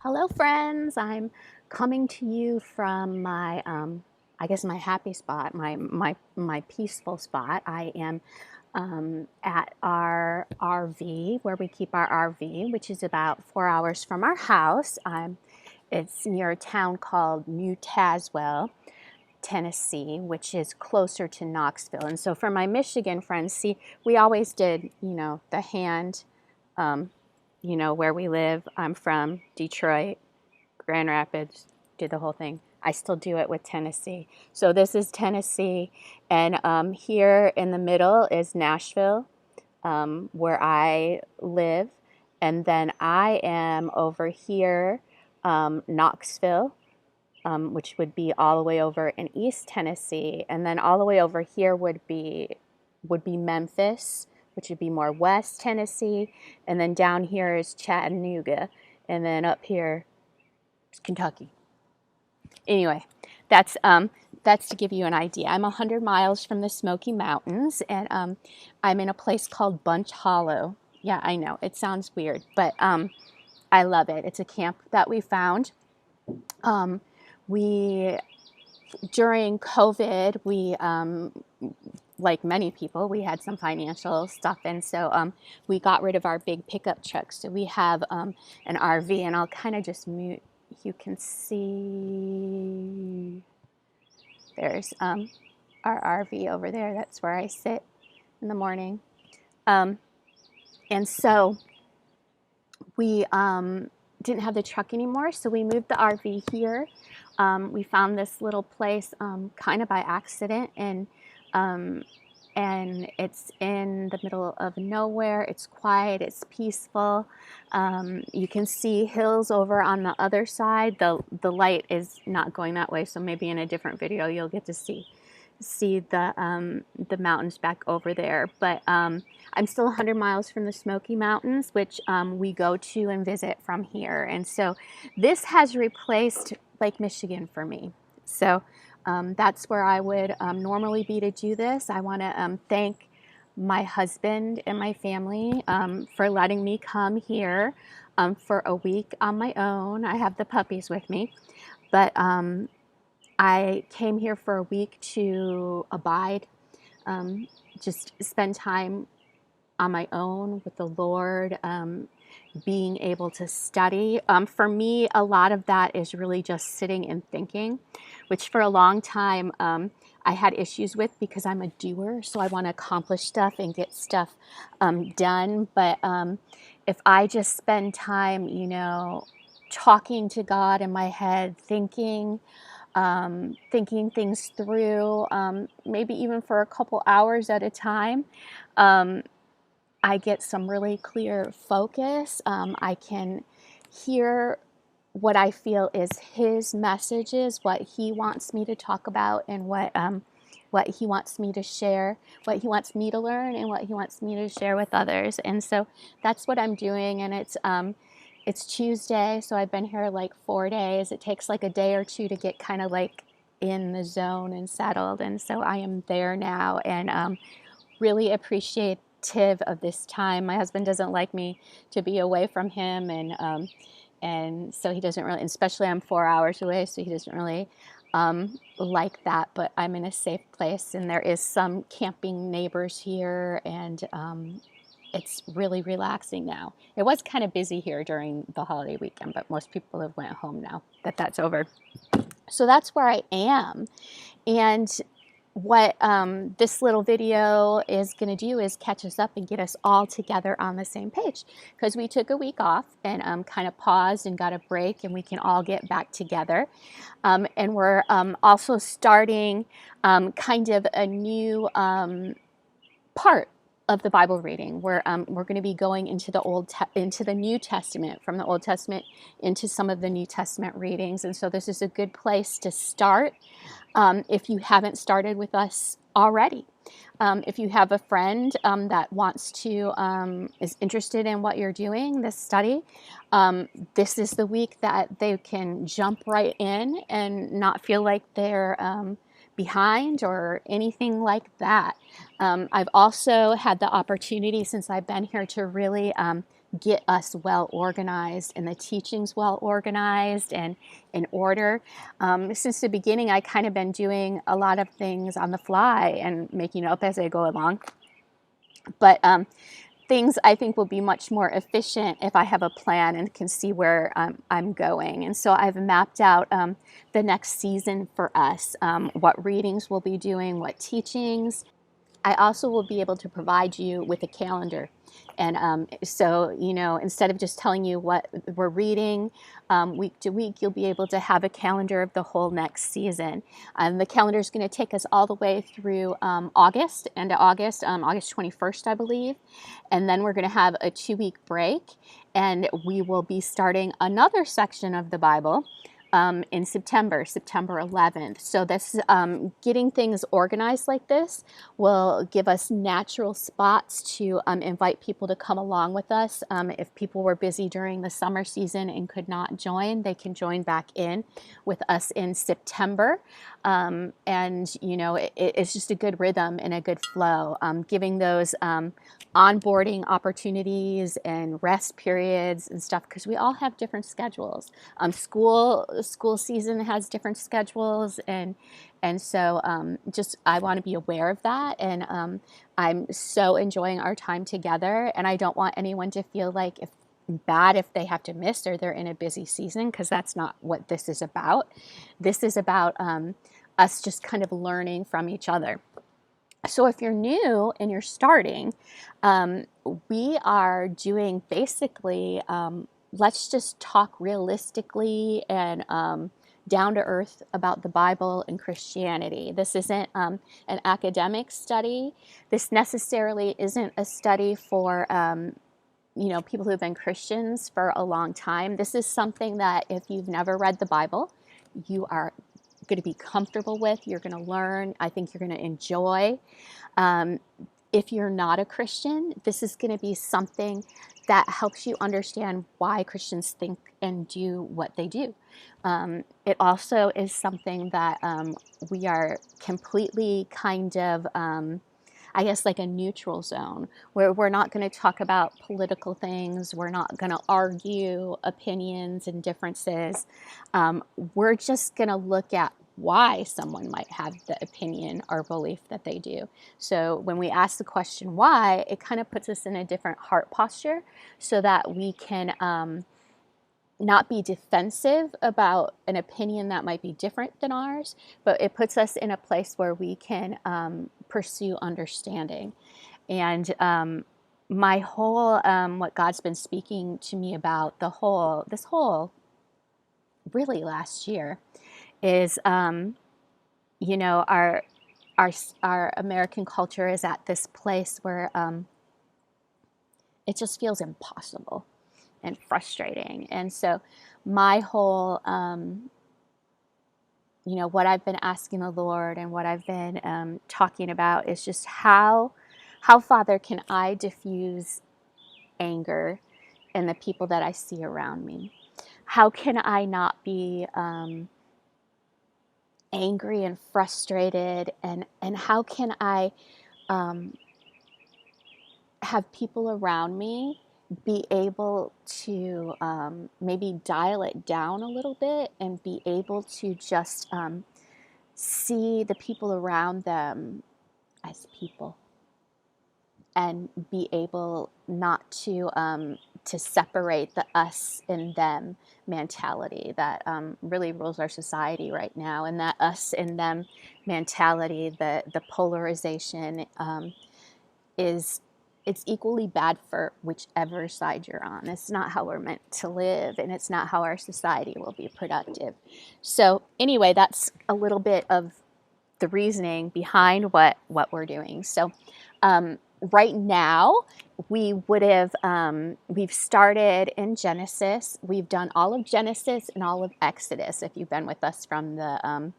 Hello, friends. I'm coming to you from my, I guess my happy spot, my peaceful spot. I am at our RV where we keep our RV, which is about 4 hours from our house. It's near a town called New Tazewell, Tennessee, which is closer to Knoxville. And so for my Michigan friends, see, we always did, the hand, um, where we live. I'm from Detroit. Grand Rapids, did the whole thing. I still do it with Tennessee. So this is Tennessee, and here in the middle is Nashville, where I live, and then I am over here, Knoxville, which would be all the way over in East Tennessee, and then all the way over here would be Memphis, which would be more West Tennessee, and then down here is Chattanooga, and then up here is Kentucky. Anyway, that's to give you an idea. I'm 100 miles from the Smoky Mountains, and I'm in a place called Bunch Hollow. Yeah, I know it sounds weird, but I love it. It's a camp that we found. We During COVID, we like many people, we had some financial stuff, and so we got rid of our big pickup truck. So we have an RV, and I'll kind of just mute. You can see there's our RV over there. That's where I sit in the morning. Um, and so we didn't have the truck anymore, so we moved the RV here. We found this little place kind of by accident, um, and it's in the middle of nowhere. It's quiet, it's peaceful. You can see hills over on the other side. The light is not going that way, so maybe in a different video you'll get to see the mountains back over there. But I'm still 100 miles from the Smoky Mountains, which we go to and visit from here. And so this has replaced Lake Michigan for me. So that's where I would normally be to do this. I want to thank my husband and my family for letting me come here for a week on my own. I have the puppies with me, but I came here for a week to abide, just spend time on my own with the Lord, being able to study. For me, a lot of that is really just sitting and thinking, which for a long time I had issues with because I'm a doer, so I want to accomplish stuff and get stuff done. But if I just spend time, talking to God in my head, thinking things through, maybe even for a couple hours at a time, I get some really clear focus. I can hear what I feel is His messages, what He wants me to talk about, and what He wants me to share, what He wants me to learn, and what He wants me to share with others. And so that's what I'm doing. And it's Tuesday, so I've been here like 4 days. It takes like a day or two to get kind of like in the zone and settled. And so I am there now, and really appreciative of this time. My husband doesn't like me to be away from him, and so he doesn't really, especially I'm 4 hours away, so he doesn't really like that. But I'm in a safe place, and there is some camping neighbors here, and it's really relaxing now. It was kind of busy here during the holiday weekend, but most people have went home now that that's over. So that's where I am. And what this little video is going to do is catch us up and get us all together on the same page, because we took a week off and kind of paused and got a break, and we can all get back together. And we're also starting kind of a new part of the Bible reading. We're going to be going into the New Testament, from the Old Testament into some of the New Testament readings, and so this is a good place to start if you haven't started with us already. If you have a friend that wants to is interested in what you're doing, this study, this is the week that they can jump right in and not feel like they're behind or anything like that. I've also had the opportunity since I've been here to really get us well organized and the teachings well organized and in order. Since the beginning, I kind of been doing a lot of things on the fly and making it up as I go along. But things I think will be much more efficient if I have a plan and can see where I'm going. And so I've mapped out the next season for us, what readings we'll be doing, what teachings. I also will be able to provide you with a calendar. And so, instead of just telling you what we're reading week to week, you'll be able to have a calendar of the whole next season. The calendar is going to take us all the way through August, end of August, August 21st, I believe. And then we're going to have a 2-week break, and we will be starting another section of the Bible in September 11th. So this getting things organized like this will give us natural spots to invite people to come along with us. If people were busy during the summer season and could not join, they can join back in with us in September. It's just a good rhythm and a good flow, giving those onboarding opportunities and rest periods and stuff, because we all have different schedules. School season has different schedules, and so just I want to be aware of that. And I'm so enjoying our time together, and I don't want anyone to feel like if they have to miss or they're in a busy season, because that's not what this is about. This is about us just kind of learning from each other. So if you're new and you're starting, we are doing basically, let's just talk realistically and down to earth about the Bible and Christianity. This isn't an academic study. This necessarily isn't a study for people who have been Christians for a long time. This is something that if you've never read the Bible, you are going to be comfortable with, you're going to learn, I think you're going to enjoy. If you're not a Christian, this is going to be something that helps you understand why Christians think and do what they do. It also is something that we are completely kind of, I guess, like a neutral zone, where we're not going to talk about political things. We're not going to argue opinions and differences. We're just going to look at why someone might have the opinion or belief that they do. So when we ask the question why, it kind of puts us in a different heart posture so that we can not be defensive about an opinion that might be different than ours, but it puts us in a place where we can pursue understanding. And my whole, what God's been speaking to me about this whole really last year is, our American culture is at this place where it just feels impossible and frustrating. And so my whole, what I've been asking the Lord and what I've been talking about is just how, Father, can I diffuse anger in the people that I see around me? How can I not be angry and frustrated, and how can I have people around me be able to maybe dial it down a little bit and be able to just see the people around them as people, and be able not to separate the us and them mentality that really rules our society right now. And that us and them mentality, the polarization it's equally bad for whichever side you're on. It's not how we're meant to live, and it's not how our society will be productive. So anyway, that's a little bit of the reasoning behind what we're doing. So right now, we've started in Genesis. We've done all of Genesis and all of Exodus, if you've been with us from the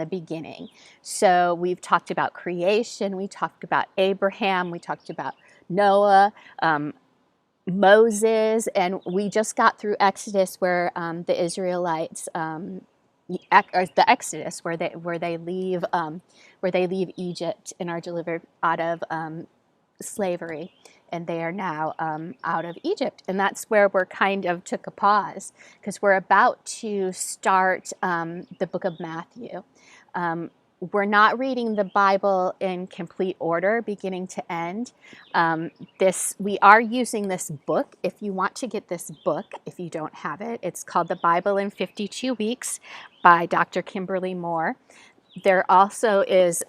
beginning. So we've talked about creation, we talked about Abraham, we talked about Noah, Moses, and we just got through Exodus, where the Israelites, the Exodus, where they leave Egypt and are delivered out of slavery, and they are now out of Egypt. And that's where we're kind of took a pause, because we're about to start the book of Matthew. We're not reading the Bible in complete order, beginning to end. We are using this book. If you want to get this book, if you don't have it, it's called The Bible in 52 Weeks by Dr. Kimberly Moore. There also is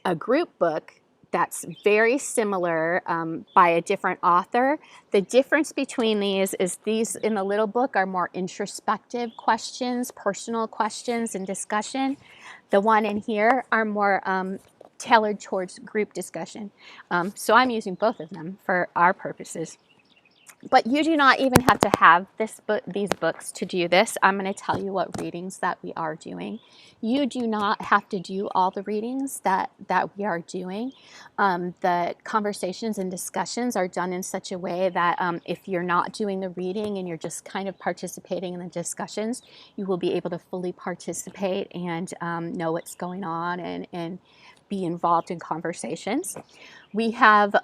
a group book that's very similar by a different author. The difference between these is these in the little book are more introspective questions, personal questions and discussion. The one in here are more tailored towards group discussion. So I'm using both of them for our purposes. But you do not even have to have these books to do this. I'm going to tell you what readings that we are doing. You do not have to do all the readings that we are doing. The conversations and discussions are done in such a way that if you're not doing the reading and you're just kind of participating in the discussions, you will be able to fully participate and know what's going on and be involved in conversations. We have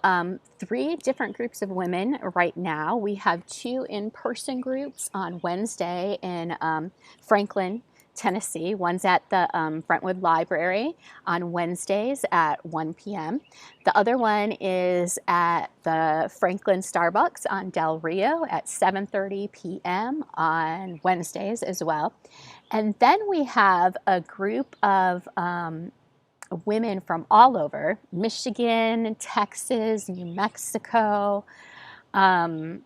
3 different groups of women right now. We have 2 in-person groups on Wednesday in Franklin, Tennessee. One's at the Brentwood Library on Wednesdays at 1 p.m. The other one is at the Franklin Starbucks on Del Rio at 7:30 p.m. on Wednesdays as well. And then we have a group of women from all over Michigan, Texas, New Mexico. They're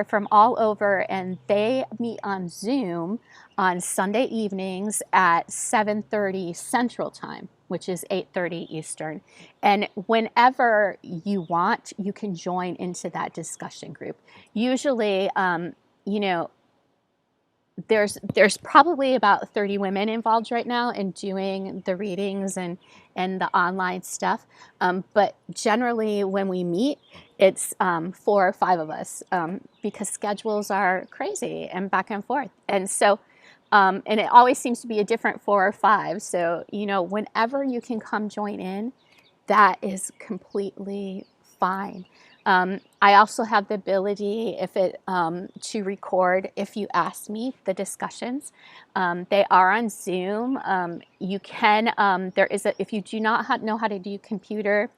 from all over, and they meet on Zoom on Sunday evenings at 7:30 Central Time, which is 8:30 Eastern. And whenever you want, you can join into that discussion group. Usually, there's probably about 30 women involved right now in doing the readings and the online stuff. But generally when we meet, it's 4 or 5 of us because schedules are crazy and back and forth. And so, and it always seems to be a different 4 or 5. So, whenever you can come join in, that is completely fine. I also have the ability, to record if you ask me the discussions. They are on Zoom. You can. If you do not know how to do computer,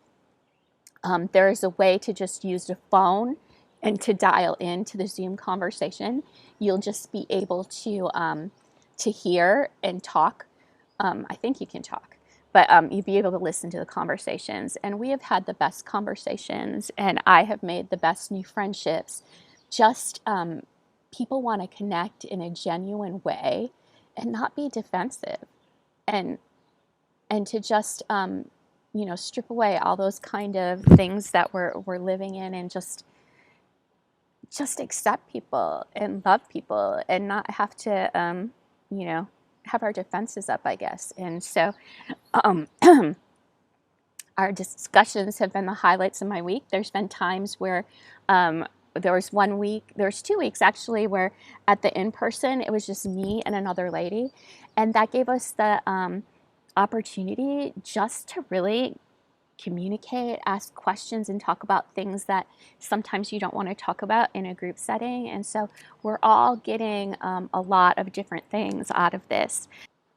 there is a way to just use the phone and to dial into the Zoom conversation. You'll just be able to hear and talk. I think you can talk. But you'll be able to listen to the conversations. And we have had the best conversations, and I have made the best new friendships. Just people want to connect in a genuine way and not be defensive, and to just strip away all those kind of things that we're living in, and just accept people and love people and not have to have our defenses up, I guess. And so our discussions have been the highlights of my week. There's been times where there was 2 weeks actually, where at the in-person, it was just me and another lady. And that gave us the opportunity just to really communicate, ask questions, and talk about things that sometimes you don't want to talk about in a group setting. And so we're all getting a lot of different things out of this.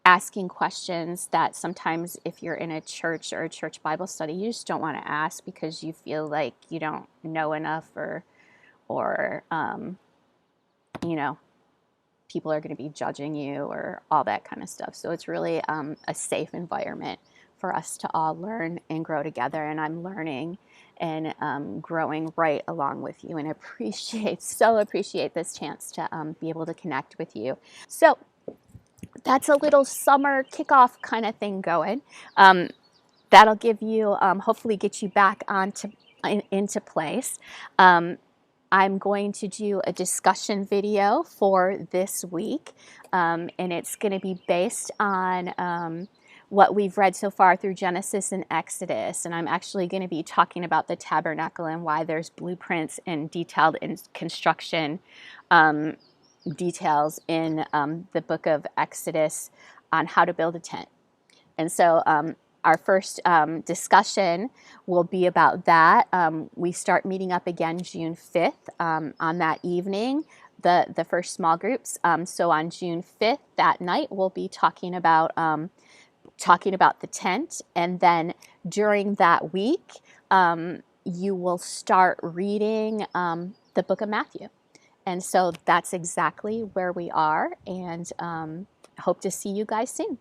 Asking questions that sometimes if you're in a church or a church Bible study, you just don't want to ask because you feel like you don't know enough, or people are going to be judging you or all that kind of stuff. So it's really a safe environment for us to all learn and grow together. And I'm learning and growing right along with you, and so appreciate this chance to be able to connect with you. So that's a little summer kickoff kind of thing going. That'll give you, hopefully get you back into place. I'm going to do a discussion video for this week, and it's going to be based on what we've read so far through Genesis and Exodus. And I'm actually going to be talking about the tabernacle and why there's blueprints and detailed construction details in the book of Exodus on how to build a tent. And so our first discussion will be about that. We start meeting up again June 5th on that evening, the first small groups. So on June 5th, that night, we'll be talking about the tent. And then during that week, you will start reading the book of Matthew. And so that's exactly where we are. And hope to see you guys soon.